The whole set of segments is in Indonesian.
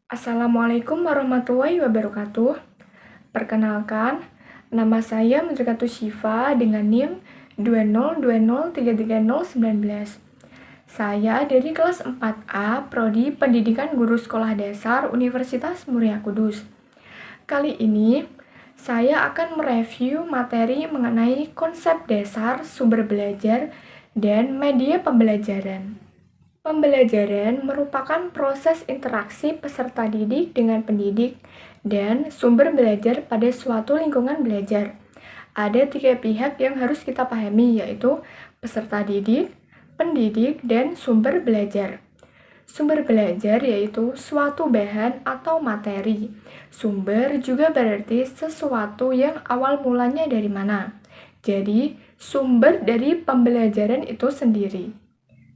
Assalamualaikum warahmatullahi wabarakatuh. Perkenalkan, nama saya Mudrikatu Syifa dengan NIM 202033019. Saya dari kelas 4A, Prodi Pendidikan Guru Sekolah Dasar Universitas Muria Kudus. Kali ini, saya akan mereview materi mengenai konsep dasar sumber belajar dan media pembelajaran. Pembelajaran merupakan proses interaksi peserta didik dengan pendidik dan sumber belajar pada suatu lingkungan belajar. Ada 3 pihak yang harus kita pahami, yaitu peserta didik, pendidik, dan sumber belajar. Sumber belajar yaitu suatu bahan atau materi. Sumber juga berarti sesuatu yang awal mulanya dari mana. Jadi, sumber dari pembelajaran itu sendiri.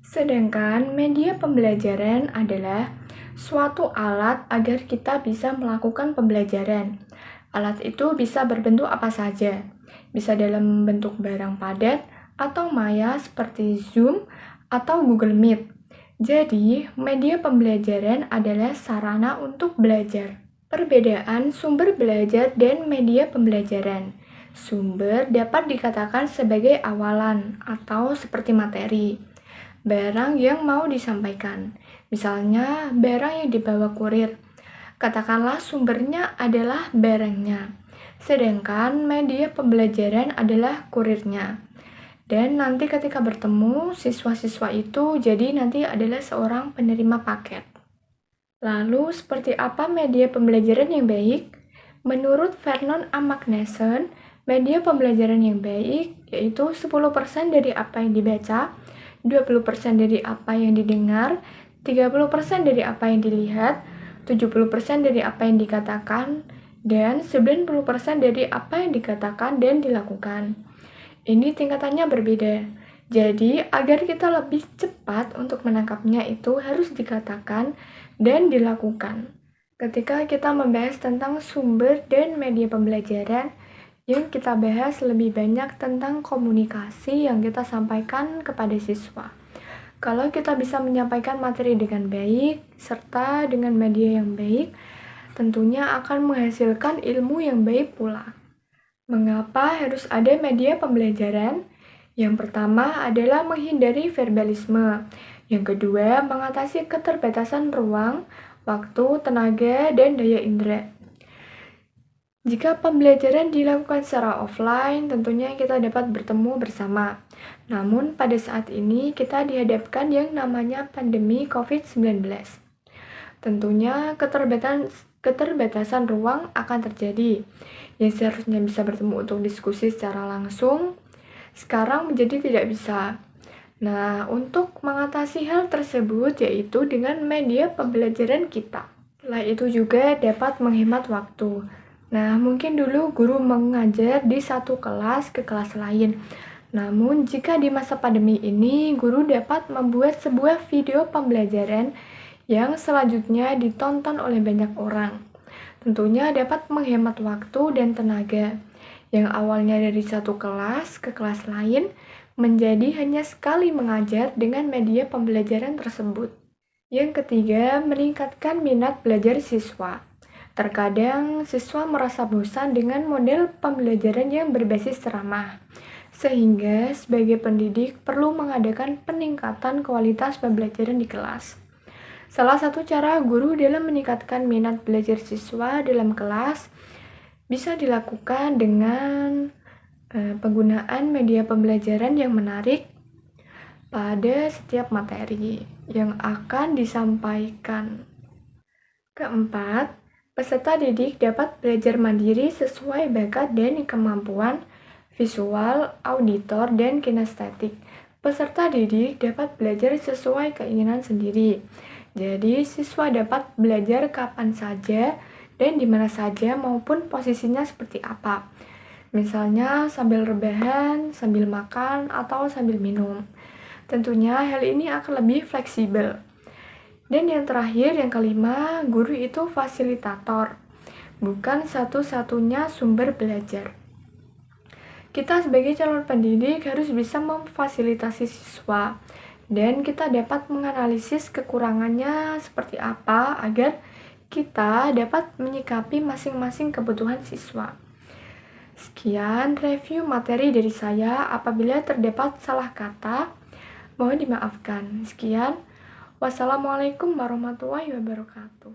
Sedangkan media pembelajaran adalah suatu alat agar kita bisa melakukan pembelajaran. Alat itu bisa berbentuk apa saja, bisa dalam bentuk barang padat atau maya seperti Zoom atau Google Meet. Jadi, media pembelajaran adalah sarana untuk belajar. Perbedaan sumber belajar dan media pembelajaran. Sumber dapat dikatakan sebagai awalan atau seperti materi. Barang yang mau disampaikan, misalnya barang yang dibawa kurir. Katakanlah sumbernya adalah barangnya, sedangkan media pembelajaran adalah kurirnya. Dan nanti ketika bertemu, siswa-siswa itu jadi nanti adalah seorang penerima paket. Lalu, seperti apa media pembelajaran yang baik? Menurut Vernon A. McNaughton, media pembelajaran yang baik yaitu 10% dari apa yang dibaca, 20% dari apa yang didengar, 30% dari apa yang dilihat, 70% dari apa yang dikatakan, dan 90% dari apa yang dikatakan dan dilakukan. Ini tingkatannya berbeda. Jadi, agar kita lebih cepat untuk menangkapnya itu harus dikatakan dan dilakukan. Ketika kita membahas tentang sumber dan media pembelajaran, yang kita bahas lebih banyak tentang komunikasi yang kita sampaikan kepada siswa. Kalau kita bisa menyampaikan materi dengan baik, serta dengan media yang baik, tentunya akan menghasilkan ilmu yang baik pula. Mengapa harus ada media pembelajaran? Yang pertama adalah menghindari verbalisme. Yang kedua, mengatasi keterbatasan ruang, waktu, tenaga, dan daya indera. Jika pembelajaran dilakukan secara offline, tentunya kita dapat bertemu bersama. Namun, pada saat ini kita dihadapkan yang namanya pandemi COVID-19. Tentunya keterbatasan ruang akan terjadi. Yang seharusnya bisa bertemu untuk diskusi secara langsung, sekarang menjadi tidak bisa. Nah, untuk mengatasi hal tersebut yaitu dengan media pembelajaran kita. Setelah itu juga dapat menghemat waktu. Nah, mungkin dulu guru mengajar di satu kelas ke kelas lain. Namun, jika di masa pandemi ini, guru dapat membuat sebuah video pembelajaran yang selanjutnya ditonton oleh banyak orang. Tentunya dapat menghemat waktu dan tenaga, yang awalnya dari satu kelas ke kelas lain, menjadi hanya sekali mengajar dengan media pembelajaran tersebut. Yang ketiga, meningkatkan minat belajar siswa. Terkadang siswa merasa bosan dengan model pembelajaran yang berbasis ceramah, sehingga sebagai pendidik perlu mengadakan peningkatan kualitas pembelajaran di kelas. Salah satu cara guru dalam meningkatkan minat belajar siswa dalam kelas bisa dilakukan dengan penggunaan media pembelajaran yang menarik pada setiap materi yang akan disampaikan. Keempat, peserta didik dapat belajar mandiri sesuai bakat dan kemampuan visual, auditor, dan kinestetik. Peserta didik dapat belajar sesuai keinginan sendiri. Jadi, siswa dapat belajar kapan saja dan di mana saja maupun posisinya seperti apa. Misalnya sambil rebahan, sambil makan, atau sambil minum. Tentunya hal ini akan lebih fleksibel. Dan yang terakhir, yang kelima, guru itu fasilitator, bukan satu-satunya sumber belajar. Kita sebagai calon pendidik harus bisa memfasilitasi siswa, dan kita dapat menganalisis kekurangannya seperti apa agar kita dapat menyikapi masing-masing kebutuhan siswa. Sekian review materi dari saya. Apabila terdapat salah kata, mohon dimaafkan. Sekian. Wassalamualaikum warahmatullahi wabarakatuh.